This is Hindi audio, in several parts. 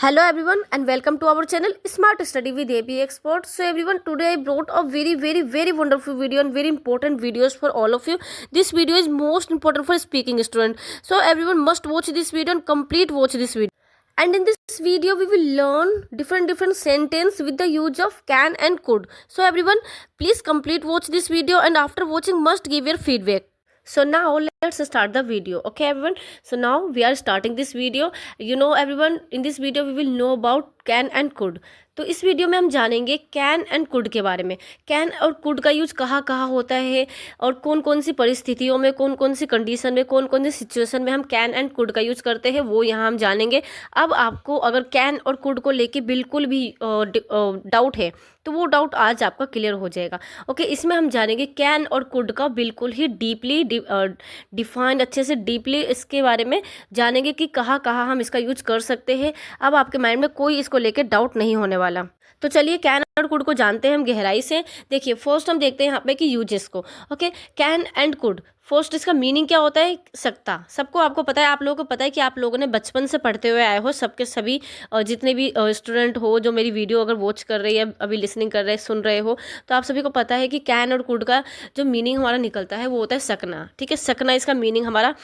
Hello everyone and welcome to our channel Smart Study with AP Expert. So everyone, today I brought a very wonderful video and very important videos for all of you. This video is most important for speaking student. So everyone must watch this video and complete watch this video. And in this video we will learn different sentence with the use of can and could. So everyone, please complete watch this video and after watching must give your feedback. So now let's start the video. Okay everyone, so now we are starting this video. Everyone, in this video we will know about can and could. तो इस वीडियो में हम जानेंगे कैन एंड कुड के बारे में। कैन और कुड का यूज कहाँ कहाँ होता है और कौन कौन सी परिस्थितियों में, कौन कौन सी कंडीशन में, कौन कौन सी सिचुएशन में हम कैन एंड कुड का यूज करते हैं, वो यहाँ हम जानेंगे। अब आपको अगर कैन और कुड को लेके बिल्कुल भी डाउट है तो वो डाउट आज आपका क्लियर हो जाएगा। ओके, इसमें हम जानेंगे कैन और कुड का बिल्कुल ही डीपली डिफाइंड, अच्छे से डीपली इसके बारे में जानेंगे कि कहाँ कहाँ हम इसका यूज कर सकते हैं। अब आपके माइंड में कोई इसको लेकर डाउट नहीं होने वाला। तो चलिए कैन और कुड को जानते हैं हम गहराई से। देखिए, फर्स्ट हम देखते हैं यहाँ पे कि यूजेस को। Okay, can and could, first इसका मीनिंग क्या होता है? सकता। सबको आपको पता है, आप लोगों को पता है कि आप लोगों ने बचपन से पढ़ते हुए आए हो, सबके सभी जितने भी स्टूडेंट हो जो मेरी वीडियो अगर वॉच कर रही है, अभी लिसनिंग कर रहे, सुन रहे हो, तो आप सभी को पता है कि कैन और कुड का जो मीनिंग हमारा निकलता है वो होता है सकना। ठीक है, सकना इसका मीनिंग हमारा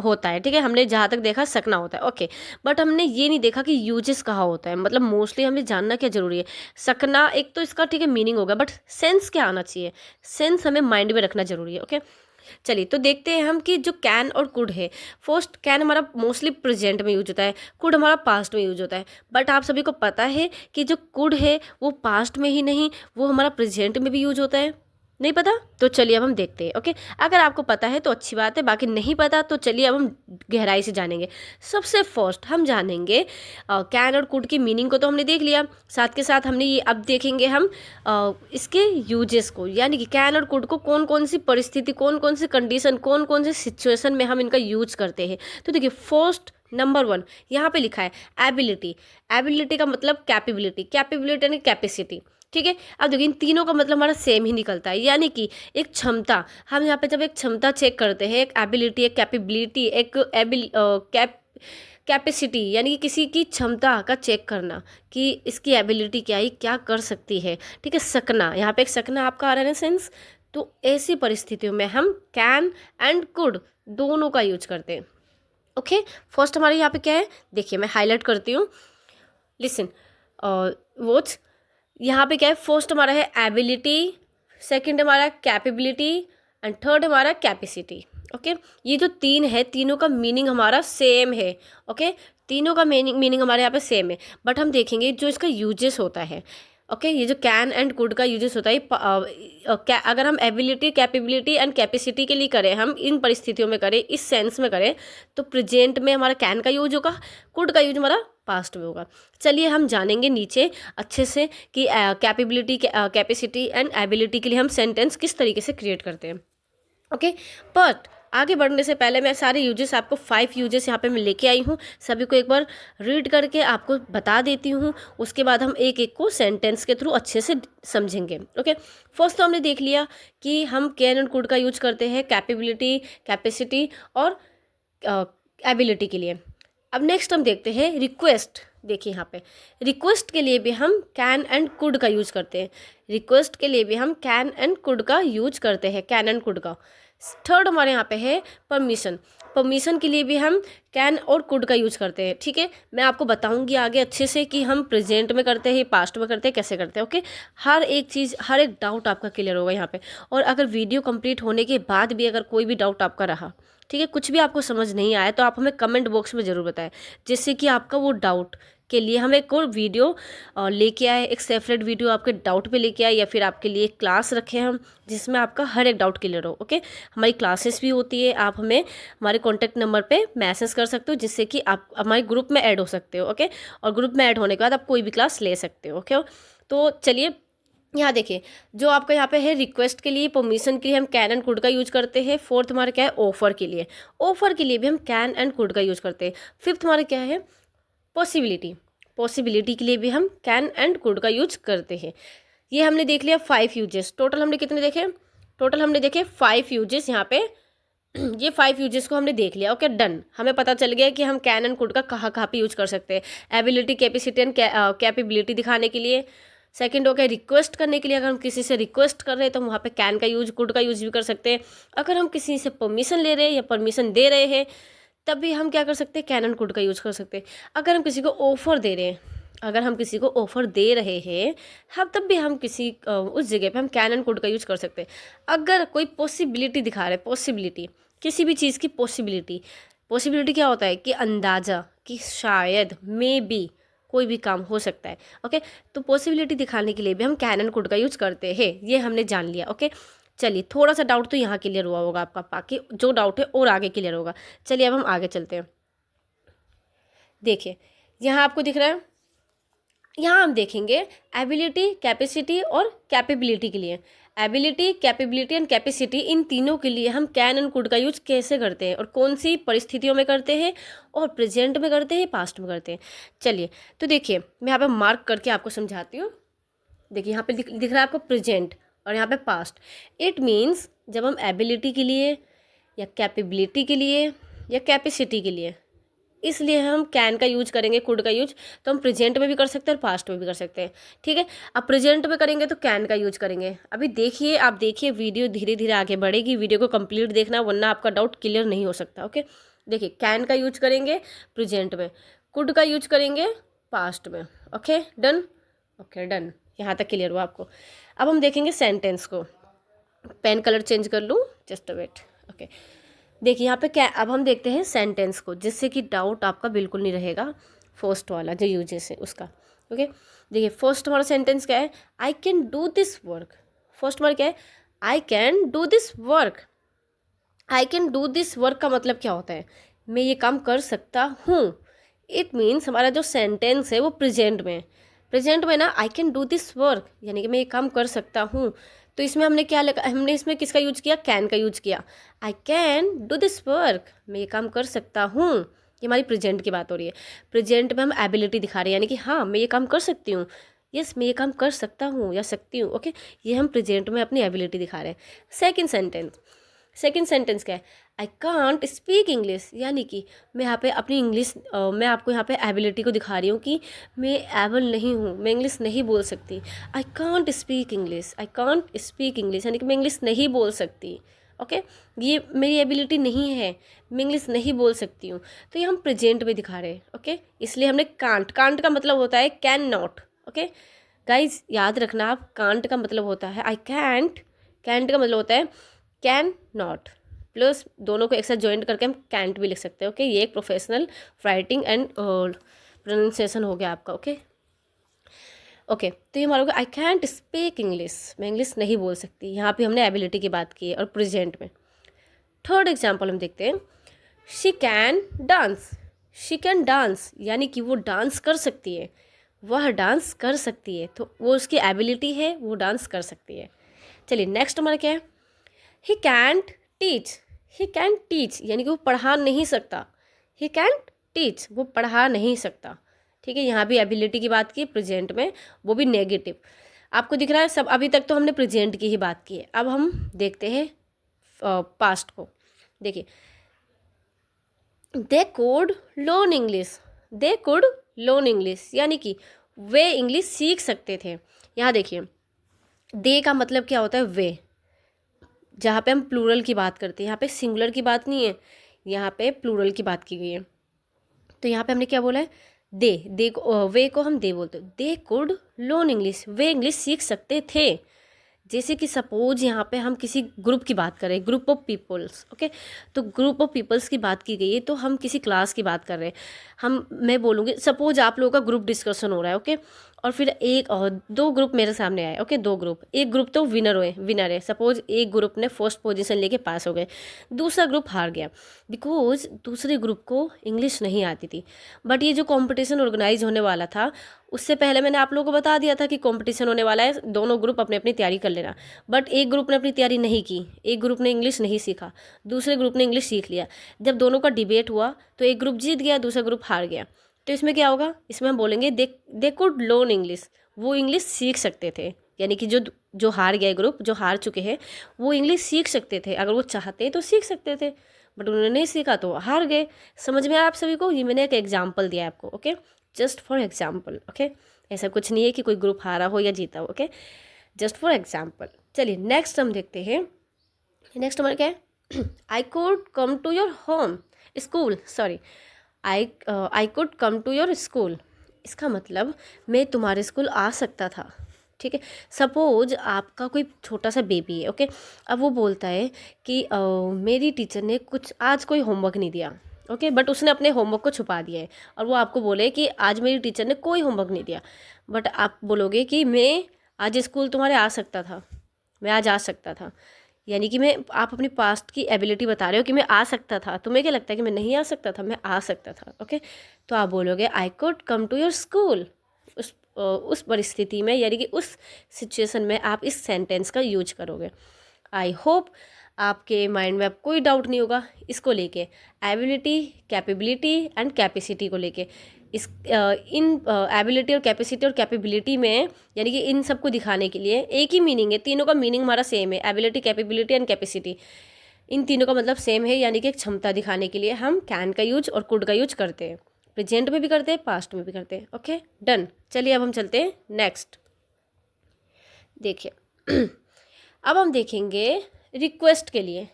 होता है। ठीक है, हमने जहाँ तक देखा सकना होता है। ओके, बट हमने ये नहीं देखा कि यूजेस कहाँ होता है। मतलब मोस्टली हमें जानना क्या जरूरी है? सकना एक तो इसका ठीक है मीनिंग होगा, बट सेंस क्या आना चाहिए? सेंस हमें माइंड में रखना जरूरी है। ओके, चलिए तो देखते हैं हम कि जो कैन और कुड है। फर्स्ट, कैन हमारा मोस्टली प्रेजेंट में यूज होता है, कुड हमारा पास्ट में यूज होता है। बट आप सभी को पता है कि जो कुड है वो पास्ट में ही नहीं, वो हमारा प्रेजेंट में भी यूज होता है। नहीं पता? तो चलिए अब हम देखते हैं। ओके, अगर आपको पता है तो अच्छी बात है, बाकी नहीं पता तो चलिए अब हम गहराई से जानेंगे। सबसे फर्स्ट हम जानेंगे कैन और कुड की मीनिंग को तो हमने देख लिया, साथ के साथ हमने ये अब देखेंगे हम इसके यूजेस को, यानी कि कैन और कुड को कौन कौन सी परिस्थिति, कौन कौन सी कंडीशन, कौन कौन सी सिचुएशन में हम इनका यूज करते हैं। तो देखिए, फर्स्ट नंबर 1 यहाँ पे लिखा है एबिलिटी। एबिलिटी का मतलब कैपेबिलिटी, कैपेबिलिटी यानी कैपेसिटी। ठीक है, अब देखिए इन तीनों का मतलब हमारा सेम ही निकलता है, यानी कि एक क्षमता। हम यहाँ पे जब एक क्षमता चेक करते हैं, एक एबिलिटी, एक कैपेबिलिटी, एक कैपेसिटी, यानी कि किसी की क्षमता का चेक करना कि इसकी एबिलिटी क्या है, क्या कर सकती है। ठीक है, सकना, यहाँ पे एक सकना आपका आ रहा है ना सेंस। तो ऐसी परिस्थितियों में हम कैन एंड कुड दोनों का यूज करते हैं। ओके, फर्स्ट हमारे यहाँ पे क्या है, देखिए मैं हाईलाइट करती हूँ, लिसन वॉच। यहाँ पे क्या है, फर्स्ट हमारा है एबिलिटी, सेकंड हमारा कैपेबिलिटी एंड थर्ड हमारा कैपेसिटी। ओके, ये जो तीन है, तीनों का मीनिंग हमारा सेम है। ओके, तीनों का मीनिंग हमारे यहाँ पे सेम है, बट हम देखेंगे जो इसका यूजेस होता है। ओके, ये जो कैन एंड कुड का यूजेस होता है, अगर हम एबिलिटी, कैपेबिलिटी एंड कैपेसिटी के लिए करें, हम इन परिस्थितियों में करें, इस सेंस में करें, तो प्रेजेंट में हमारा कैन का यूज होगा, कुड का यूज हमारा पास्ट में होगा। चलिए हम जानेंगे नीचे अच्छे से कि कैपेबिलिटी, कैपेसिटी एंड एबिलिटी के लिए हम सेंटेंस किस तरीके से क्रिएट करते हैं। ओके, बट आगे बढ़ने से पहले मैं सारे यूजेस, आपको 5 यूजेस यहाँ पे मैं लेके आई हूँ, सभी को एक बार रीड करके आपको बता देती हूँ। उसके बाद हम एक एक को सेंटेंस के थ्रू अच्छे से समझेंगे। ओके, फर्स्ट तो हमने देख लिया कि हम कैन एंड कुड का यूज करते हैं कैपेबिलिटी, कैपेसिटी और एबिलिटी के लिए। अब नेक्स्ट हम देखते हैं रिक्वेस्ट। देखिए यहाँ पे रिक्वेस्ट के लिए भी हम कैन एंड कुड का यूज करते हैं। रिक्वेस्ट के लिए भी हम कैन एंड कुड का यूज करते हैं, कैन एंड कुड का। थर्ड हमारे यहाँ पे है परमिशन। परमिशन के लिए भी हम कैन और कुड का यूज करते हैं। ठीक है, मैं आपको बताऊंगी आगे अच्छे से कि हम प्रेजेंट में करते हैं, पास्ट में करते हैं, कैसे करते हैं। ओके, हर एक चीज़, हर एक डाउट आपका क्लियर होगा यहाँ पे। और अगर वीडियो कंप्लीट होने के बाद भी अगर कोई भी डाउट आपका रहा, ठीक है, कुछ भी आपको समझ नहीं आया, तो आप हमें कमेंट बॉक्स में ज़रूर बताएं, जिससे कि आपका वो डाउट के लिए हम एक और वीडियो लेके आए, एक सेपरेट वीडियो आपके डाउट पे लेके आए, या फिर आपके लिए एक क्लास रखे हम जिसमें आपका हर एक डाउट क्लियर हो। ओके, हमारी क्लासेस भी होती है, आप हमें हमारे कॉन्टैक्ट नंबर पे मैसेज कर सकते हो, जिससे कि आप हमारे ग्रुप में ऐड हो सकते हो। ओके, और ग्रुप में ऐड होने के बाद आप कोई भी क्लास ले सकते हो। ओके, तो चलिए यहाँ देखिए, जो आपका यहाँ पे है रिक्वेस्ट के लिए, परमिशन के लिए हम कैन एंड कुड का यूज करते हैं। फोर्थ हमारा क्या है, ऑफर के लिए। ऑफर के लिए भी हम कैन एंड कुड का यूज करते हैं। फिफ्थ हमारा क्या है, पॉसिबिलिटी। पॉसिबिलिटी के लिए भी हम कैन एंड कुड का यूज करते हैं। ये हमने देख लिया 5 यूजेस। टोटल हमने कितने देखे? टोटल हमने देखे 5 यूजेस यहाँ पे ये 5 यूजेस को हमने देख लिया। Okay, done. हमें पता चल गया कि हम कैन एंड कुड का कहाँ कहाँ पे यूज कर सकते हैं। एबिलिटी, कैपेसिटी एंड कैपेबिलिटी दिखाने के लिए। सेकंड हो गया रिक्वेस्ट करने के लिए, अगर हम किसी से रिक्वेस्ट कर रहे हैं तो वहाँ पे कैन का यूज, कुड का यूज भी कर सकते हैं। अगर हम किसी से परमिशन ले रहे हैं या परमिशन दे रहे हैं तब भी हम क्या कर सकते हैं, कैन एंड कुड का यूज कर सकते हैं। अगर हम किसी को ऑफर दे रहे हैं, अगर हम किसी को ऑफर दे रहे हैं हम तब भी हम किसी उस जगह पे हम कैन एंड कुड का यूज कर सकते हैं। अगर कोई पॉसिबिलिटी दिखा रहे हैं, पॉसिबिलिटी किसी भी चीज़ की पॉसिबिलिटी, पॉसिबिलिटी क्या होता है कि अंदाज़ा, कि शायद, मे बी कोई भी काम हो सकता है। ओके, तो पॉसिबिलिटी दिखाने के लिए भी हम कैन एंड कुड का यूज करते हैं, ये हमने जान लिया। ओके, चलिए थोड़ा सा डाउट तो यहाँ क्लियर हुआ होगा आपका, बाकी जो डाउट है और आगे क्लियर होगा। चलिए अब हम आगे चलते हैं। देखिए यहाँ आपको दिख रहा है, यहाँ हम देखेंगे एबिलिटी, कैपेसिटी और कैपेबिलिटी के लिए। एबिलिटी, कैपेबिलिटी एंड कैपेसिटी, इन तीनों के लिए हम कैन एंड कुड का यूज कैसे करते हैं और कौन सी परिस्थितियों में करते हैं, और प्रेजेंट में करते हैं, पास्ट में करते हैं। चलिए तो देखिए मैं यहाँ पे मार्क करके आपको समझाती हूँ। देखिए यहाँ पे दिख रहा है आपको प्रेजेंट और यहाँ पे पास्ट। इट मीन्स जब हम एबिलिटी के लिए या कैपेबिलिटी के लिए या कैपेसिटी के लिए, इसलिए हम कैन का यूज करेंगे, कुड का यूज तो हम प्रेजेंट में भी कर सकते हैं और पास्ट में भी कर सकते हैं। ठीक है, अब प्रेजेंट में करेंगे तो कैन का यूज करेंगे। अभी देखिए, आप देखिए वीडियो धीरे धीरे आगे बढ़ेगी, वीडियो को कंप्लीट देखना वरना आपका डाउट क्लियर नहीं हो सकता। ओके, देखिए कैन का यूज करेंगे प्रेजेंट में, कुड का यूज करेंगे पास्ट में। ओके डन, ओके डन, यहाँ तक क्लियर हुआ आपको। अब हम देखेंगे सेंटेंस को। पेन कलर चेंज कर लूँ, जस्ट वेट। ओके, देखिए यहाँ पे क्या, अब हम देखते हैं सेंटेंस को, जिससे कि डाउट आपका बिल्कुल नहीं रहेगा फर्स्ट वाला जो यूजेस है उसका। ओके, देखिए फर्स्ट हमारा सेंटेंस क्या है, I can do this work. First हमारा क्या है, I can do this work. I can do this work का मतलब क्या होता है, मैं ये काम कर सकता हूँ। इट मीन्स हमारा जो सेंटेंस है वो प्रेजेंट में, प्रेजेंट में ना, I can do this work यानी कि मैं ये काम कर सकता हूँ। तो इसमें हमने क्या लगा, हमने इसमें किसका यूज किया, कैन का यूज किया। I can do this work, मैं ये काम कर सकता हूँ, ये हमारी प्रेजेंट की बात हो रही है। प्रेजेंट में हम एबिलिटी दिखा रहे हैं, यानी कि हाँ मैं ये काम कर सकती हूँ, यस मैं ये काम कर सकता हूँ या सकती हूँ। ओके, ये हम प्रेजेंट में अपनी एबिलिटी दिखा रहे हैं। सेकेंड सेंटेंस, सेकेंड सेंटेंस क्या है, आई कांट स्पीक इंग्लिश, यानी कि मैं यहाँ पे अपनी इंग्लिश, मैं आपको यहाँ पे एबिलिटी को दिखा रही हूँ कि मैं एबल नहीं हूँ, मैं इंग्लिश नहीं बोल सकती। I can't speak English, I can't speak English यानी कि मैं इंग्लिश नहीं बोल सकती। ओके, ये मेरी एबिलिटी नहीं है, मैं इंग्लिश नहीं बोल सकती हूँ। तो ये हम प्रेजेंट में दिखा रहे हैं। ओके, इसलिए हमने कांट, कांट का मतलब होता है कैन नॉट। ओके गाइज, याद रखना आप, कांट का मतलब होता है आई कैंट, कैंट का मतलब होता है कैन नॉट, प्लस दोनों को एक साथ ज्वाइन करके हम कैंट भी लिख सकते हैं। ओके, ये एक प्रोफेशनल राइटिंग एंड प्रोनाउंसिएशन हो गया आपका। ओके ओके, तो ये हमारा होगा आई कैंट स्पीक इंग्लिश, मैं इंग्लिश नहीं बोल सकती। यहाँ पे हमने एबिलिटी की बात की है और प्रेजेंट में। थर्ड एग्जाम्पल हम देखते हैं, she can dance, she can dance यानी कि वो डांस कर सकती है, वह डांस कर सकती है, तो वो उसकी एबिलिटी है, वो डांस कर सकती है। चलिए नेक्स्ट हमारा क्या है, he can't teach, he can teach यानी कि वो पढ़ा नहीं सकता, ही कैंट टीच वो पढ़ा नहीं सकता। ठीक है, यहाँ भी एबिलिटी की बात की प्रेजेंट में, वो भी नेगेटिव। आपको दिख रहा है सब, अभी तक तो हमने प्रेजेंट की ही बात की है। अब हम देखते हैं पास्ट को। देखिए, they could learn English, they could learn English यानी कि वे इंग्लिश सीख सकते थे। यहाँ देखिए, दे का मतलब क्या होता है, वे। जहाँ पे हम प्लूरल की बात करते हैं, यहाँ पे सिंगुलर की बात नहीं है, यहाँ पे प्लूरल की बात की गई है। तो यहाँ पे हमने क्या बोला है, दे को, वे को हम दे बोलते हैं। They could learn English, way English सीख सकते थे। जैसे कि सपोज यहाँ पे हम किसी ग्रुप की बात करें, ग्रुप ऑफ पीपल्स। ओके, तो ग्रुप ऑफ पीपल्स की बात की गई है, तो हम किसी क्लास की बात कर रहे हैं। मैं बोलूँगी सपोज आप लोगों का ग्रुप डिस्कशन हो रहा है। ओके, और फिर एक और दो ग्रुप मेरे सामने आए। ओके, दो ग्रुप, एक ग्रुप तो विनर है। सपोज एक ग्रुप ने फर्स्ट पोजीशन लेके पास हो गए, दूसरा ग्रुप हार गया बिकॉज दूसरे ग्रुप को इंग्लिश नहीं आती थी। बट ये जो कंपटीशन ऑर्गेनाइज होने वाला था, उससे पहले मैंने आप लोगों को बता दिया था कि कंपटीशन होने वाला है, दोनों ग्रुप अपनी अपनी तैयारी कर लेना। बट एक ग्रुप ने अपनी तैयारी नहीं की, एक ग्रुप ने इंग्लिश नहीं सीखा, दूसरे ग्रुप ने इंग्लिश सीख लिया। जब दोनों का डिबेट हुआ तो एक ग्रुप जीत गया, दूसरा ग्रुप हार गया। तो इसमें क्या होगा, इसमें हम बोलेंगे दे कुड लर्न इंग्लिश, वो इंग्लिश सीख सकते थे। यानी कि जो जो हार गया ग्रुप, जो हार चुके हैं, वो इंग्लिश सीख सकते थे, अगर वो चाहते तो सीख सकते थे, बट उन्होंने नहीं सीखा तो हार गए। समझ में आया आप सभी को? ये मैंने एक एग्जाम्पल दिया है आपको, okay, just for example, okay. ऐसा कुछ नहीं है कि कोई ग्रुप हारा हो या जीता हो, ओके, जस्ट फॉर एग्जाम्पल। चलिए नेक्स्ट हम देखते हैं। नेक्स्ट हमारा क्या है? I could come to your home school, sorry, I could come to your school. इसका मतलब मैं तुम्हारे स्कूल आ सकता था, ठीक है। सपोज आपका कोई छोटा सा बेबी है, ओके। अब वो बोलता है कि मेरी टीचर ने कुछ आज कोई होमवर्क नहीं दिया, ओके, बट उसने अपने होमवर्क को छुपा दिया है, और वो आपको बोले कि आज मेरी टीचर ने कोई होमवर्क नहीं दिया, बट आप बोलोगे कि मैं आज स्कूल तुम्हारे आ सकता था, मैं आज आ सकता था, यानी कि मैं, आप अपनी पास्ट की एबिलिटी बता रहे हो कि मैं आ सकता था। तुम्हें क्या लगता है कि मैं नहीं आ सकता था? मैं आ सकता था, ओके। तो आप बोलोगे I could come to your school. उस परिस्थिति में, यानी कि उस सिचुएशन में आप इस सेंटेंस का यूज करोगे। आई होप आपके माइंड में अब कोई डाउट नहीं होगा इसको लेके, एबिलिटी, कैपेबिलिटी एंड कैपेसिटी को लेके। इस इन एबिलिटी और कैपेसिटी और कैपेबिलिटी में, यानी कि इन सब को दिखाने के लिए एक ही मीनिंग है, तीनों का मीनिंग हमारा सेम है, एबिलिटी, कैपेबिलिटी एंड कैपेसिटी, इन तीनों का मतलब सेम है, यानी कि एक क्षमता दिखाने के लिए हम कैन का यूज और कुड का यूज करते हैं, प्रेजेंट में भी करते हैं, पास्ट में भी करते हैं, ओके, डन। चलिए अब हम चलते हैं नेक्स्ट। देखिए अब हम देखेंगे रिक्वेस्ट के लिए।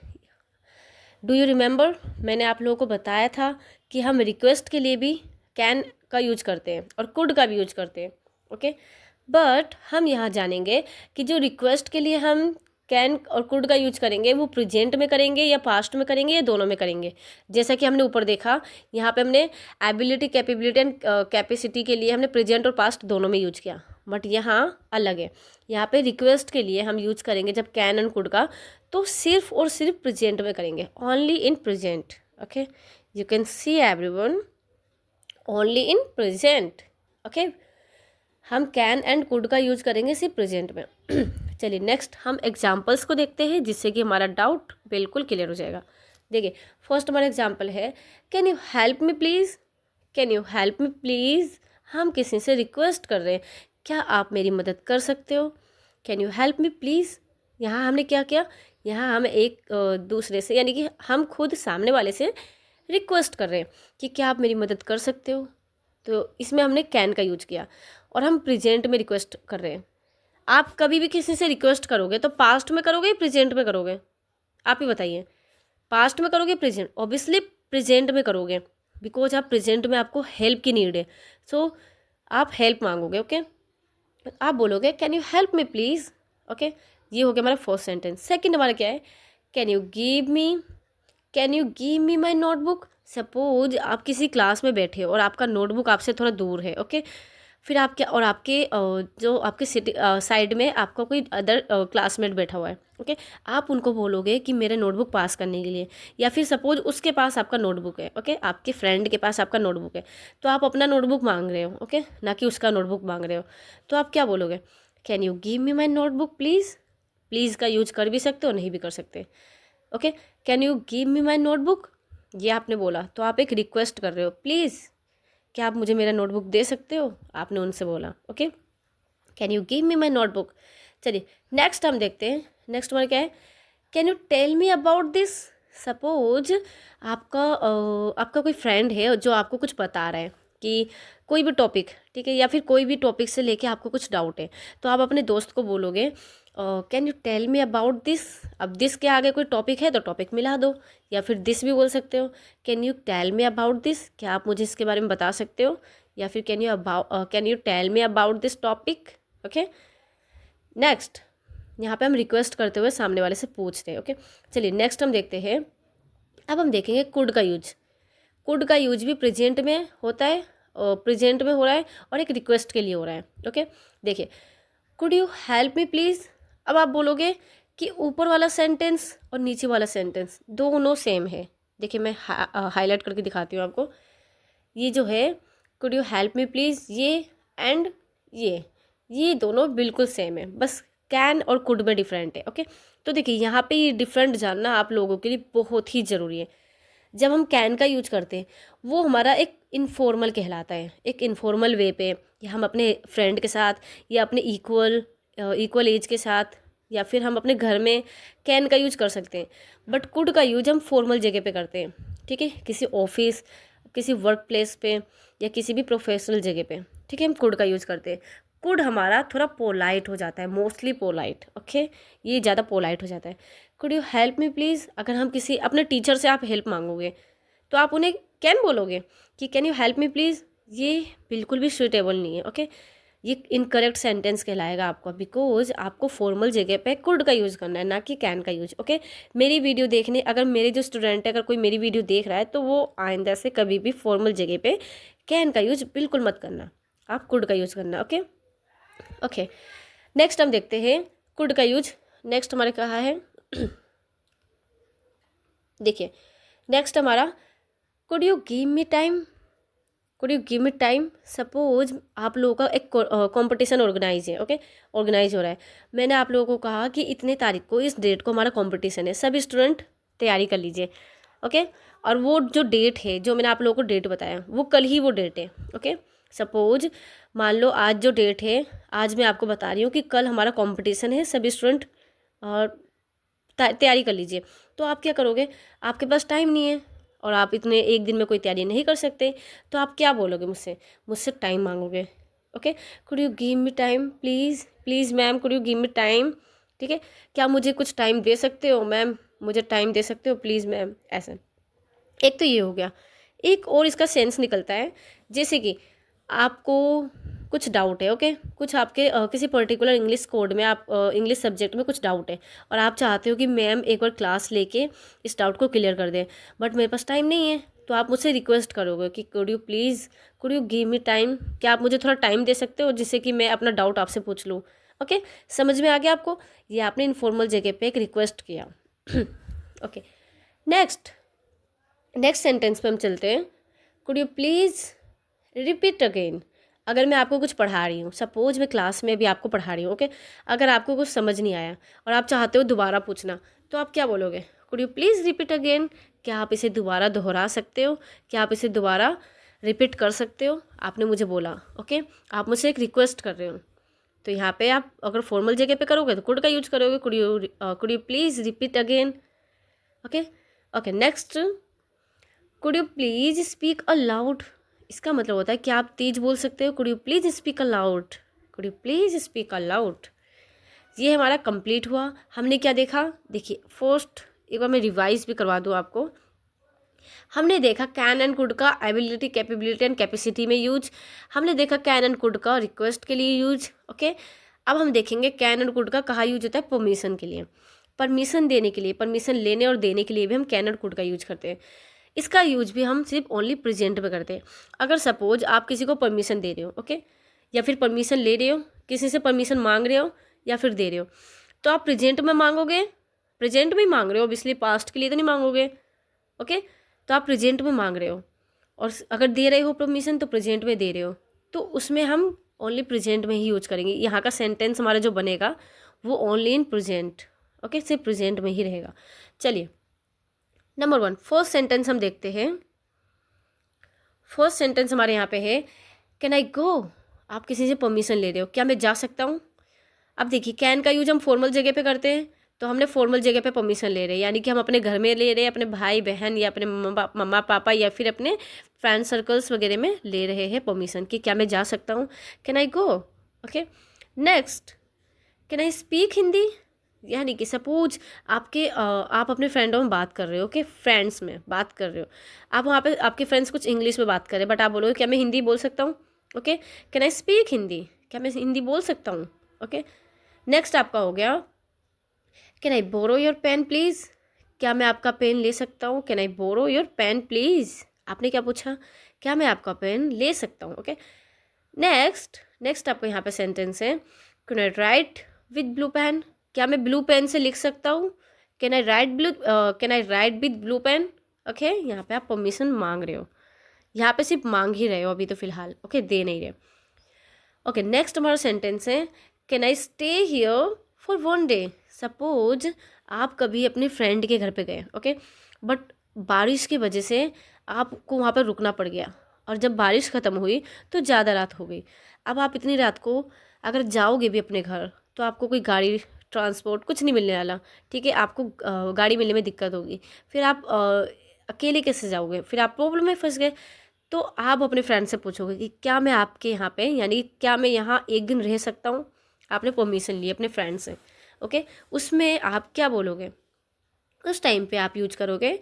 डू यू रिमेंबर, मैंने आप लोगों को बताया था कि हम रिक्वेस्ट के लिए भी कैन का यूज करते हैं और कुड का भी यूज करते हैं, ओके। बट हम यहाँ जानेंगे कि जो रिक्वेस्ट के लिए हम कैन और कुड का यूज करेंगे वो प्रेजेंट में करेंगे या पास्ट में करेंगे या दोनों में करेंगे। जैसा कि हमने ऊपर देखा, यहाँ पे हमने एबिलिटी, कैपेबिलिटी एंड कैपेसिटी के लिए हमने प्रेजेंट और पास्ट दोनों में यूज किया, बट यहाँ अलग है। यहाँ पे रिक्वेस्ट के लिए हम यूज करेंगे जब कैन एंड कुड का, तो सिर्फ और सिर्फ प्रेजेंट में करेंगे, only in present, okay. You can see everyone, only in present, okay. हम कैन एंड कुड का यूज करेंगे सिर्फ प्रेजेंट में। चलिए नेक्स्ट हम एग्जाम्पल्स को देखते हैं, जिससे कि हमारा डाउट बिल्कुल क्लियर हो जाएगा। देखिए फर्स्ट हमारा एग्जाम्पल है, can you help me please. Can you help me please, हम किसी से रिक्वेस्ट कर रहे हैं, क्या आप मेरी मदद कर सकते हो। Can you help me please, यहाँ हमने क्या किया, यहाँ हम एक दूसरे से, यानी कि हम खुद सामने वाले से रिक्वेस्ट कर रहे हैं कि क्या आप मेरी मदद कर सकते हो, तो इसमें हमने कैन का यूज किया, और हम प्रेजेंट में रिक्वेस्ट कर रहे हैं। आप कभी भी किसी से रिक्वेस्ट करोगे तो पास्ट में करोगे या प्रेजेंट में करोगे? आप ही बताइए, पास्ट में करोगे प्रेजेंट? ऑब्वियसली प्रेजेंट में करोगे, बिकॉज आप प्रेजेंट में आपको हेल्प की नीड है, सो आप हेल्प मांगोगे, ओके। आप बोलोगे can you help me please, okay. ये हो गया हमारा फर्स्ट सेंटेंस। सेकंड हमारा क्या है, can you give me my notebook. Suppose आप किसी क्लास में बैठे हो और आपका नोटबुक आपसे थोड़ा दूर है, ओके। फिर आप क्या, और आपके जो आपके सिटी साइड में आपका कोई अदर क्लासमेट बैठा हुआ है, ओके। आप उनको बोलोगे कि मेरे नोटबुक पास करने के लिए, या फिर सपोज उसके पास आपका नोटबुक है, ओके, आपके फ्रेंड के पास आपका नोटबुक है, तो आप अपना नोटबुक मांग रहे हो, ओके, ना कि उसका नोटबुक मांग रहे हो। तो आप क्या बोलोगे, can you give me my notebook please. Please का यूज कर भी सकते हो, नहीं भी कर सकते, okay. Can you give me my notebook, ये आपने बोला तो आप एक रिक्वेस्ट कर रहे हो, प्लीज़ क्या आप मुझे मेरा नोटबुक दे सकते हो, आपने उनसे बोला, okay. Can you give me my notebook. चलिए नेक्स्ट हम देखते हैं। नेक्स्ट हमारा क्या है, can you tell me about this. Suppose आपका कोई फ्रेंड है जो आपको कुछ बता रहा है कि कोई भी टॉपिक, ठीक है, या फिर कोई भी टॉपिक से लेके आपको कुछ डाउट है, तो आप अपने दोस्त को बोलोगे can you tell me about this. अब दिस के आगे कोई टॉपिक है तो टॉपिक मिला दो, या फिर दिस भी बोल सकते हो, can you tell me about this, क्या आप मुझे इसके बारे में बता सकते हो, या फिर can you tell me about this topic, okay. Next यहाँ पे हम रिक्वेस्ट करते हुए सामने वाले से पूछते हैं, ओके। चलिए नेक्स्ट हम देखते हैं। अब हम देखेंगे कुड का यूज। कुड का यूज भी प्रेजेंट में होता है, प्रेजेंट में हो रहा है, और एक रिक्वेस्ट के लिए हो रहा है, ओके। देखिए could you help me please. अब आप बोलोगे कि ऊपर वाला सेंटेंस और नीचे वाला सेंटेंस दोनों सेम है। देखिए मैं हाईलाइट करके दिखाती हूँ आपको। ये जो है could you help me please, ये एंड ये दोनों बिल्कुल सेम है, बस कैन और कुड में डिफरेंट है, ओके। तो देखिए यहाँ पे ये डिफरेंट जानना आप लोगों के लिए बहुत ही ज़रूरी है। जब हम कैन का यूज करते हैं वो हमारा एक इनफॉर्मल कहलाता है, एक इनफॉर्मल वे पे, या हम अपने फ्रेंड के साथ या अपने इक्वल इक्वल एज के साथ, या फिर हम अपने घर में कैन का यूज कर सकते हैं, बट कुड का यूज हम फॉर्मल जगह पे करते हैं, ठीक है, किसी ऑफिस, किसी वर्क प्लेस पे या किसी भी प्रोफेशनल जगह पे, ठीक है, हम कुड का यूज़ करते हैं। कुड हमारा थोड़ा पोलाइट हो जाता है, मोस्टली पोलाइट, ओके, ये ज़्यादा पोलाइट हो जाता है। Could you help me please, अगर हम किसी अपने टीचर से आप हेल्प मांगोगे तो आप उन्हें कैन बोलोगे कि can you help me please, ये बिल्कुल भी सुइटेबल नहीं है, ओके, ये इनकरेक्ट सेंटेंस कहलाएगा आपको, बिकॉज आपको फॉर्मल जगह पे कुड का यूज़ करना है, ना कि कैन का यूज, ओके। मेरी वीडियो देखने, अगर मेरे जो स्टूडेंट है, अगर कोई मेरी वीडियो देख रहा है तो वो आइंदा से कभी भी फॉर्मल जगह पे कैन का यूज बिल्कुल मत करना, आप कुड का यूज़ करना, ओके। ओके, नेक्स्ट हम देखते हैं कुड का यूज। नेक्स्ट हमारे कहा है देखिए, नेक्स्ट हमारा could you give me time, could you give me time. Suppose आप लोगों का एक कंपटीशन ऑर्गेनाइज है, ओके, ऑर्गेनाइज हो रहा है। मैंने आप लोगों को कहा कि इतने तारीख को, इस डेट को हमारा कंपटीशन है, सभी स्टूडेंट तैयारी कर लीजिए, ओके। और वो जो डेट है, जो मैंने आप लोगों को डेट बताया, वो कल ही वो डेट है, ओके। सपोज मान लो आज जो डेट है, आज मैं आपको बता रही हूँ कि कल हमारा कंपटीशन है, सभी स्टूडेंट और तैयारी कर लीजिए। तो आप क्या करोगे, आपके पास टाइम नहीं है और आप इतने एक दिन में कोई तैयारी नहीं कर सकते, तो आप क्या बोलोगे मुझसे, मुझसे टाइम मांगोगे, okay. Could you give me time please, please ma'am could you give me time, ठीक है, क्या मुझे कुछ टाइम दे सकते हो मैम, मुझे टाइम दे सकते हो प्लीज़ मैम, ऐसा। एक तो ये हो गया। एक और इसका सेंस निकलता है, जैसे कि आपको कुछ डाउट है, ओके, कुछ आपके किसी पर्टिकुलर इंग्लिश कोड में, आप इंग्लिश सब्जेक्ट में कुछ डाउट है और आप चाहते हो कि मैम एक बार क्लास लेके इस डाउट को क्लियर कर दें, बट मेरे पास टाइम नहीं है, तो आप मुझसे रिक्वेस्ट करोगे कि could you please, could you give me time, क्या आप मुझे थोड़ा टाइम दे सकते हो जिससे कि मैं अपना डाउट आपसे पूछ लूँ, ओके। समझ में आ गया आपको, ये आपने इनफॉर्मल जगह पे एक रिक्वेस्ट किया। ओके, नेक्स्ट सेंटेंस पे हम चलते हैं। Could you please repeat again. अगर मैं आपको कुछ पढ़ा रही हूँ, सपोज मैं क्लास में भी आपको पढ़ा रही हूँ, ओके, अगर आपको कुछ समझ नहीं आया और आप चाहते हो दोबारा पूछना, तो आप क्या बोलोगे, could you please repeat again, क्या आप इसे दोबारा दोहरा सकते हो, क्या आप इसे दोबारा रिपीट कर सकते हो, आपने मुझे बोला, ओके, आप मुझसे एक रिक्वेस्ट कर रहे हो। तो यहाँ पे आप अगर फॉर्मल जगह पे करोगे तो कुड का यूज करोगे, could you please repeat again, okay. Okay, next, could you please speak allowed. इसका मतलब होता है कि आप तेज बोल सकते हो, could you please speak allowed, could you please speak allowed. ये हमारा कंप्लीट हुआ। हमने क्या देखा, देखिए फर्स्ट एक बार मैं रिवाइज भी करवा दूँ आपको। हमने देखा कैन एंड कुड का एबिलिटी, कैपेबिलिटी एंड कैपेसिटी में यूज। हमने देखा कैन एंड कुड का रिक्वेस्ट के लिए यूज, ओके। अब हम देखेंगे कैन एंड कुड का कहाँ यूज होता है, परमिशन के लिए, परमिशन देने के लिए, परमिशन लेने और देने के लिए भी हम कैन एंड कुड का यूज करते हैं। इसका यूज भी हम सिर्फ ओनली प्रेजेंट में करते हैं। अगर सपोज आप किसी को परमिशन दे रहे हो, ओके, या फिर परमिशन ले रहे हो, किसी से परमिशन मांग रहे हो या फिर दे रहे हो, तो आप प्रेजेंट में मांगोगे, प्रेजेंट में ही मांग रहे हो, ऑब्वियसली पास्ट के लिए तो नहीं मांगोगे, ओके। तो आप प्रेजेंट में मांग रहे हो और अगर दे रहे हो परमिशन तो प्रेजेंट में दे रहे हो, तो उसमें हम ओनली प्रेजेंट में ही यूज करेंगे। यहाँ का सेंटेंस हमारा जो बनेगा वो ओनली इन प्रेजेंट, ओके, सिर्फ प्रेजेंट में ही रहेगा। चलिए नंबर 1 फर्स्ट सेंटेंस हम देखते हैं। फर्स्ट सेंटेंस हमारे यहाँ पे है कैन आई गो। आप किसी से परमिशन ले रहे हो, क्या मैं जा सकता हूँ। अब देखिए कैन का यूज हम फॉर्मल जगह पे करते हैं, तो हमने फॉर्मल जगह पे परमिशन ले रहे हैं, यानी कि हम अपने घर में ले रहे हैं, अपने भाई बहन या अपने मम्मा पापा या फिर अपने फ्रेंड सर्कल्स वगैरह में ले रहे हैं परमिशन कि क्या मैं जा सकता हूँ, can I go, okay. Next, can I speak Hindi. यानी कि सपोज आप अपने फ्रेंडों में बात कर रहे हो, ओके, फ्रेंड्स में बात कर रहे हो, आप वहाँ पे आपके फ्रेंड्स कुछ इंग्लिश में बात कर रहे हैं, बट आप बोलोगे क्या मैं हिंदी बोल सकता हूँ, okay, can I speak Hindi, क्या मैं हिंदी बोल सकता हूँ, ओके। नेक्स्ट आपका हो गया can I borrow your pen please. क्या मैं आपका पेन ले सकता हूँ, can I borrow your pen please. आपने क्या पूछा, क्या मैं आपका पेन ले सकता हूँ, ओके। नेक्स्ट आपको यहाँ पे सेंटेंस है can I write with blue pen. क्या मैं ब्लू पेन से लिख सकता हूँ, can I write with blue pen, okay. यहाँ पे आप परमिशन मांग रहे हो, यहाँ पे सिर्फ मांग ही रहे हो अभी तो फिलहाल, ओके, दे नहीं रहे, ओके। नेक्स्ट हमारा सेंटेंस है can I stay here for 1 day. Suppose आप कभी अपने फ्रेंड के घर पे गए, ओके, बट बारिश की वजह से आपको वहाँ पर रुकना पड़ गया और जब बारिश ख़त्म हुई तो ज़्यादा रात हो गई। अब आप इतनी रात को अगर जाओगे भी अपने घर तो आपको कोई गाड़ी ट्रांसपोर्ट कुछ नहीं मिलने वाला, ठीक है, आपको गाड़ी मिलने में दिक्कत होगी। फिर आप अकेले कैसे जाओगे, फिर आप प्रॉब्लम में फंस गए। तो आप अपने फ्रेंड से पूछोगे कि क्या मैं आपके यहाँ पे, यानी क्या मैं यहाँ एक दिन रह सकता हूँ। आपने परमिशन ली अपने फ्रेंड से, ओके। उसमें आप क्या बोलोगे, उस टाइम पे आप यूज करोगे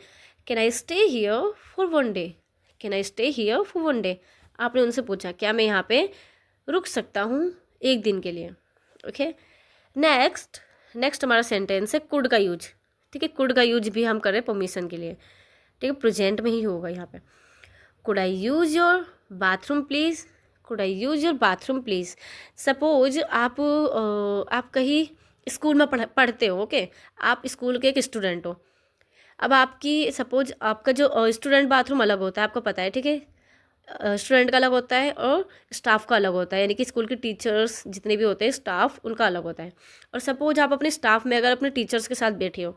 can I stay here for one day, can I stay here for one day. आपने उनसे पूछा क्या मैं यहाँ पे रुक सकता हूँ एक दिन के लिए, ओके। नेक्स्ट नेक्स्ट हमारा सेंटेंस है कुड का यूज, ठीक है। कुड का यूज भी हम कर रहे हैं परमिशन के लिए, ठीक है, प्रेजेंट में ही होगा यहाँ पे। Could I use your bathroom please, could I use your bathroom please. Suppose आप कहीं स्कूल में पढ़ते हो, ओके। आप स्कूल के एक स्टूडेंट हो। अब आपकी सपोज आपका जो स्टूडेंट बाथरूम अलग होता है, आपको पता है, ठीक है। स्टूडेंट का अलग होता है और स्टाफ का अलग होता है, यानी कि स्कूल के टीचर्स जितने भी होते हैं स्टाफ, उनका अलग होता है। और सपोज आप अपने स्टाफ में अगर अपने टीचर्स के साथ बैठे हो,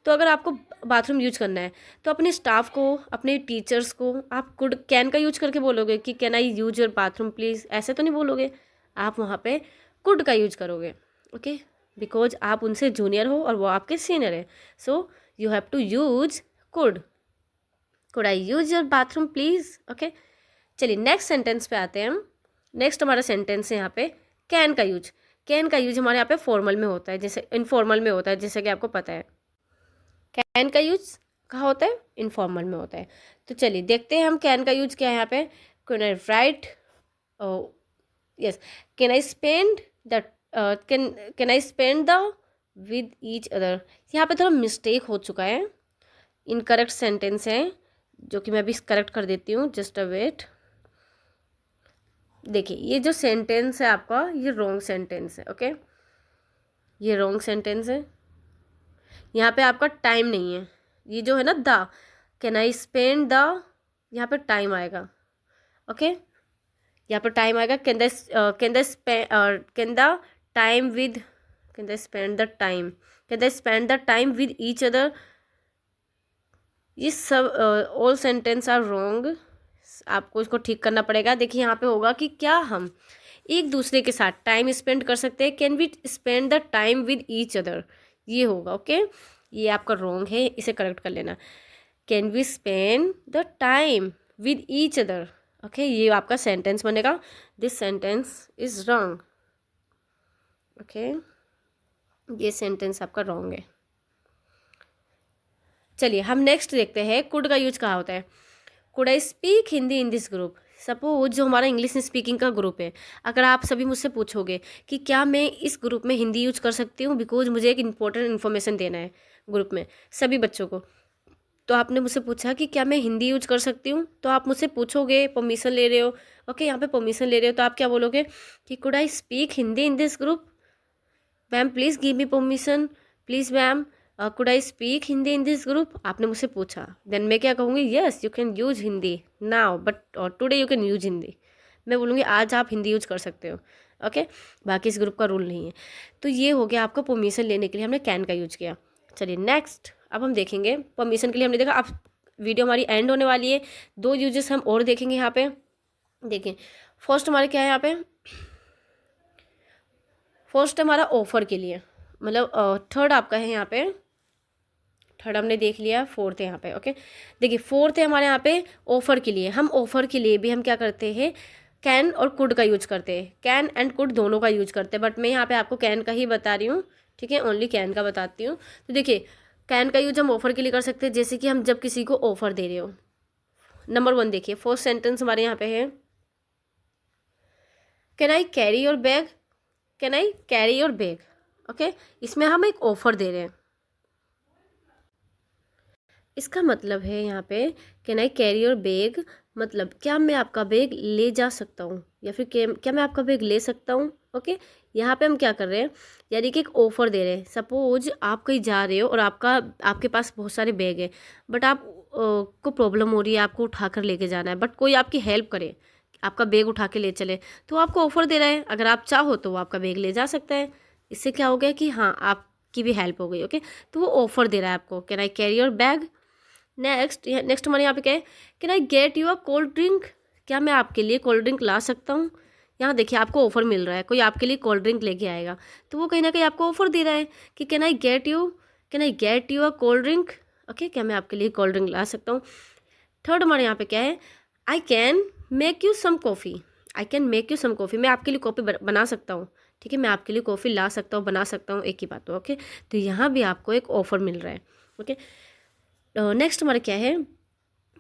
तो अगर आपको बाथरूम यूज करना है तो अपने स्टाफ को, अपने टीचर्स को आप कुड कैन का यूज करके बोलोगे कि can I use your bathroom please, ऐसे तो नहीं बोलोगे। आप वहाँ पे कुड का यूज करोगे, ओके, बिकॉज आप उनसे जूनियर हो और वो आपके सीनियर है। So you have to use could, could I use your bathroom please, okay. चलिए नेक्स्ट सेंटेंस पे आते हैं हम। नेक्स्ट हमारा सेंटेंस है यहाँ पे कैन का यूज। कैन का यूज हमारे यहाँ पे फॉर्मल में होता है, जैसे इनफॉर्मल में होता है, जैसे कि आपको पता है। कैन का यूज कहाँ होता है, इनफॉर्मल में होता है। तो चलिए देखते हैं हम कैन का यूज क्या है यहाँ पे। Can I right, yes, can I spend the, can I spend the with each other. यहाँ पे थोड़ा मिस्टेक हो चुका है, इनकरेक्ट सेंटेंस है, जो कि मैं अभी करेक्ट कर देती हूँ, जस्ट अ वेट। देखिए ये जो सेंटेंस है आपका, ये रॉन्ग सेंटेंस है, ओके। ये रॉन्ग सेंटेंस है, यहाँ पे आपका टाइम नहीं है। ये जो है ना the, can I spend the, यहाँ पे टाइम आएगा, ओके। यहाँ पे टाइम आएगा, can the time with, can the spend the time, can the spend the time with each other. ये सब ऑल सेंटेंस आर रॉन्ग, आपको इसको ठीक करना पड़ेगा। देखिए यहाँ पे होगा कि क्या हम एक दूसरे के साथ टाइम स्पेंड कर सकते हैं, can we spend the time with each other, ये होगा, ओके। ये आपका रॉन्ग है, इसे करेक्ट कर लेना। Can we spend the time with each other, okay, ये आपका सेंटेंस बनेगा। This sentence is wrong, okay, ये सेंटेंस आपका रॉन्ग है। चलिए हम नेक्स्ट देखते हैं कुड का यूज कहाँ होता है। Could I speak Hindi in this group. Suppose जो हमारा इंग्लिश स्पीकिंग का ग्रुप है, अगर आप सभी मुझसे पूछोगे कि क्या मैं इस ग्रुप में हिंदी यूज कर सकती हूँ, बिकॉज मुझे एक इंपॉर्टेंट इन्फॉर्मेशन देना है ग्रुप में सभी बच्चों को, तो आपने मुझसे पूछा कि क्या मैं हिंदी यूज कर सकती हूँ, तो आप मुझसे पूछोगे, परमिशन ले रहे हो, ओके, यहाँ पे परमिशन ले रहे हो, तो आप क्या बोलोगे कि could I speak Hindi in this group, ma'am please give me permission, please ma'am could I speak Hindi in this group. आपने मुझसे पूछा, देन मैं क्या कहूँगी, yes you can use Hindi now, but today you can use Hindi. मैं बोलूँगी आज आप हिंदी यूज कर सकते हो, ओके। बाकी इस ग्रुप का रूल नहीं है। तो ये हो गया आपका परमिशन लेने के लिए हमने कैन का यूज किया। चलिए नेक्स्ट अब हम देखेंगे परमिशन के लिए हमने देखा। अब वीडियो हमारी एंड होने वाली है, 2 यूजेस हम और देखेंगे यहाँ पे। देखिए फर्स्ट हमारे क्या है यहाँ पे, फर्स्ट हमारा ऑफर के लिए, मतलब थर्ड आपका है यहाँ पे, थर्ड हमने देख लिया, फोर्थ है यहाँ पे, ओके। देखिए फोर्थ है हमारे यहाँ पे ऑफर के लिए। हम ऑफर के लिए भी हम क्या करते हैं, कैन और कुड का यूज करते हैं, कैन एंड कुड दोनों का यूज करते हैं, बट मैं यहाँ पे आपको कैन का ही बता रही हूँ, ठीक है, ओनली कैन का बताती हूँ। तो देखिए कैन का यूज हम ऑफर के लिए कर सकते हैं, जैसे कि हम जब किसी को ऑफर दे रहे हो। नंबर 1 देखिए, फर्स्ट सेंटेंस हमारे यहाँ पे है can I carry your bag, can I carry your bag, okay. इसमें हम एक ऑफर दे रहे हैं, इसका मतलब है यहाँ पे can I carry your bag, मतलब क्या मैं आपका बैग ले जा सकता हूँ, या फिर क्या मैं आपका बैग ले सकता हूँ, ओके। यहाँ पे हम क्या कर रहे हैं, यानी कि एक ऑफर दे रहे हैं। सपोज आप कहीं जा रहे हो और आपके पास बहुत सारे बैग है, बट आप को प्रॉब्लम हो रही है, आपको उठा कर लेके जाना है, बट कोई आपकी हेल्प करे, आपका बैग उठा के ले चले, तो आपको ऑफर दे रहा है, अगर आप चाहो तो वो आपका बैग ले जा सकता है। इससे क्या हो गया कि हाँ आपकी भी हेल्प हो गई, ओके। तो वो ऑफर दे रहा है आपको, can I carry your bag. Next हमारे यहाँ पे क्या है, can I get you a cold drink, क्या मैं आपके लिए कोल्ड ड्रिंक ला सकता हूँ, यहाँ देखिए आपको ऑफर मिल रहा है, कोई आपके लिए कोल्ड ड्रिंक लेके आएगा तो वो कहीं ना कहीं आपको ऑफर दे रहा है कि can I get you a cold drink. Okay, क्या मैं आपके लिए कोल्ड ड्रिंक ला सकता हूँ। थर्ड हमारे यहाँ पे क्या है, I can make you some coffee. I can make you some coffee, मैं आपके लिए कॉफ़ी बना सकता हूँ। ठीक है, मैं आपके लिए कॉफ़ी ला सकता हूँ, बना सकता हूँ, एक ही बात हो। ओके, तो यहाँ भी आपको एक ऑफर मिल रहा है। ओके, नेक्स्ट हमारा क्या है,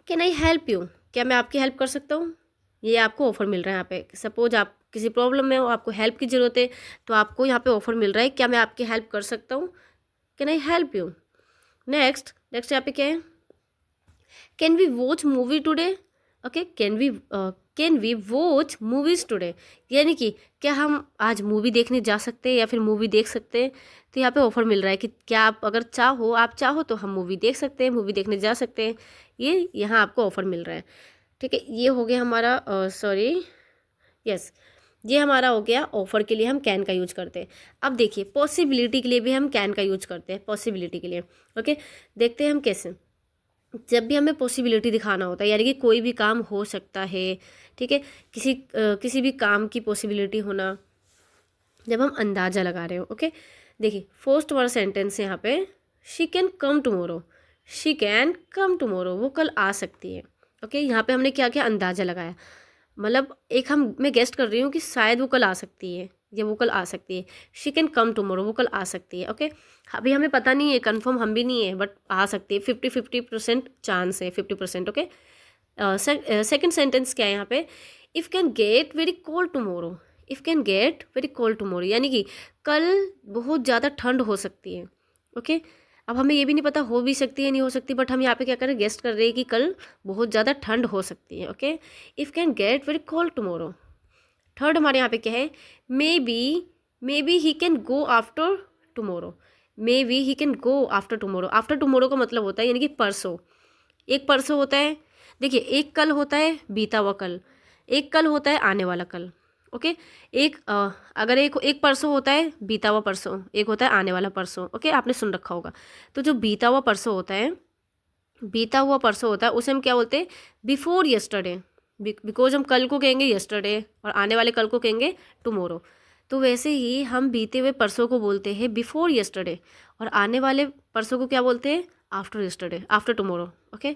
कैन आई हेल्प यू, क्या मैं आपकी हेल्प कर सकता हूँ। ये आपको ऑफर मिल रहा है यहाँ पे। सपोज आप किसी प्रॉब्लम में हो, आपको हेल्प की ज़रूरत है, तो आपको यहाँ पे ऑफर मिल रहा है, क्या मैं आपकी हेल्प कर सकता हूँ, can I help you. Next यहाँ पे क्या है, can we watch movie today. Okay, can we watch movies today, यानी कि क्या हम आज मूवी देखने जा सकते हैं या फिर मूवी देख सकते हैं। तो यहाँ पे ऑफर मिल रहा है कि क्या आप अगर आप चाहो तो हम मूवी देख सकते हैं, मूवी देखने जा सकते हैं। ये यहाँ आपको ऑफर मिल रहा है। ठीक है, ये हो गया हमारा यस, ये हमारा हो गया ऑफर के लिए हम कैन का यूज करते हैं। अब देखिए पॉसिबिलिटी के लिए भी हम कैन का यूज करते हैं, पॉसिबिलिटी के लिए। ओके, देखते हैं हम कैसे। जब भी हमें पॉसिबिलिटी दिखाना होता है, यानी कि कोई भी काम हो सकता है, ठीक है, किसी भी काम की पॉसिबिलिटी होना, जब हम अंदाज़ा लगा रहे हो। ओके, देखिए फर्स्ट वाला सेंटेंस है यहाँ पे, she can come tomorrow. She can come tomorrow, वो कल आ सकती है। ओके, यहाँ पे हमने क्या किया, अंदाज़ा लगाया, मतलब मैं गेस्ट कर रही हूँ कि शायद वो कल आ सकती है या वो कल आ सकती है। शी कैन कम टुमारो, वो कल आ सकती है। ओके, अभी हमें पता नहीं है, कंफर्म हम भी नहीं है, बट आ सकती है, 50% चांस है, 50%। ओके, सेकेंड सेंटेंस क्या है यहाँ पे, if can get very cold tomorrow. If can get very cold tomorrow, यानी कि कल बहुत ज़्यादा ठंड हो सकती है। ओके, अब हमें ये भी नहीं पता हो भी सकती है नहीं हो सकती, बट हम यहाँ पे क्या कर रहे हैं, गेस्ट कर रहे हैं कि कल बहुत ज़्यादा ठंड हो सकती है। Okay, if can get very cold tomorrow. Third हमारे यहाँ पे क्या है, may be he can go after tomorrow. May be he can go after tomorrow. After tomorrow का मतलब होता है यानी कि परसों। एक परसों होता है, देखिए एक कल होता है बीता हुआ कल, एक कल होता है आने वाला कल। ओके, अगर एक परसों होता है बीता हुआ परसों, एक होता है आने वाला परसों। ओके, आपने सुन रखा होगा। तो जो बीता हुआ परसों होता है, उसे हम क्या बोलते हैं, बिफोर यस्टरडे। बिकॉज हम कल को कहेंगे यस्टरडे और आने वाले कल को कहेंगे टुमारो। तो वैसे ही हम बीते हुए परसों को बोलते हैं बिफोर यस्टरडे, और आने वाले परसों को क्या बोलते हैं, after yesterday, after tomorrow. Okay,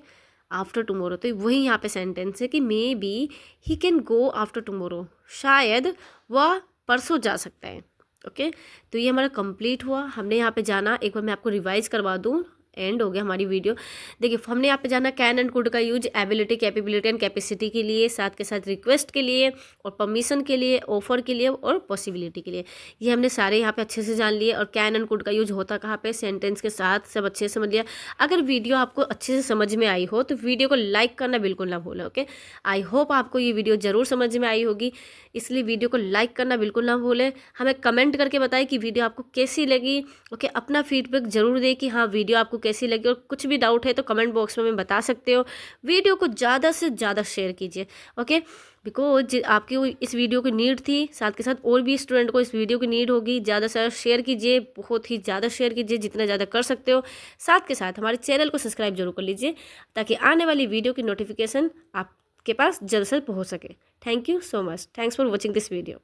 after tomorrow. तो वही यहाँ पे सेंटेंस है कि may be he can go after tomorrow, शायद वह परसों जा सकता है। ओके, तो ये हमारा कंप्लीट हुआ। हमने यहाँ पे जाना, एक बार मैं आपको रिवाइज करवा दूँ, एंड हो गया हमारी वीडियो। देखिए हमने यहाँ पे जाना कैन एंड कुड का use ability, capability and capacity के लिए, साथ के साथ रिक्वेस्ट के लिए और परमिशन के लिए, ऑफर के लिए और पॉसिबिलिटी के लिए। ये हमने सारे यहाँ पे अच्छे से जान लिए। और कैन एंड कुड का यूज होता कहाँ पे, सेंटेंस के साथ, सब अच्छे से समझ लिया। अगर वीडियो आपको अच्छे से समझ में आई हो तो वीडियो को लाइक करना बिल्कुल ना भूलें। ओके, आई होप आपको ये वीडियो ज़रूर समझ में आई होगी, इसलिए वीडियो को लाइक करना बिल्कुल ना भूलें। हमें कमेंट करके बताएं कि वीडियो आपको कैसी लगी। ओके, अपना फीडबैक ज़रूर दें कि हाँ वीडियो आपको कैसी लगी, और कुछ भी डाउट है तो कमेंट बॉक्स में बता सकते हो। वीडियो को ज़्यादा से ज़्यादा शेयर कीजिए। ओके, बिकॉज आपकी इस वीडियो की नीड थी, साथ के साथ और भी स्टूडेंट को इस वीडियो की नीड होगी। ज़्यादा से ज़्यादा शेयर कीजिए, बहुत ही ज़्यादा शेयर कीजिए, जितना ज़्यादा कर सकते हो। साथ के साथ हमारे चैनल को सब्सक्राइब जरूर कर लीजिए, ताकि आने वाली वीडियो की नोटिफिकेशन आपके पास जल्द से जल्द पहुँच सके। Thank you so much, thanks for watching this video.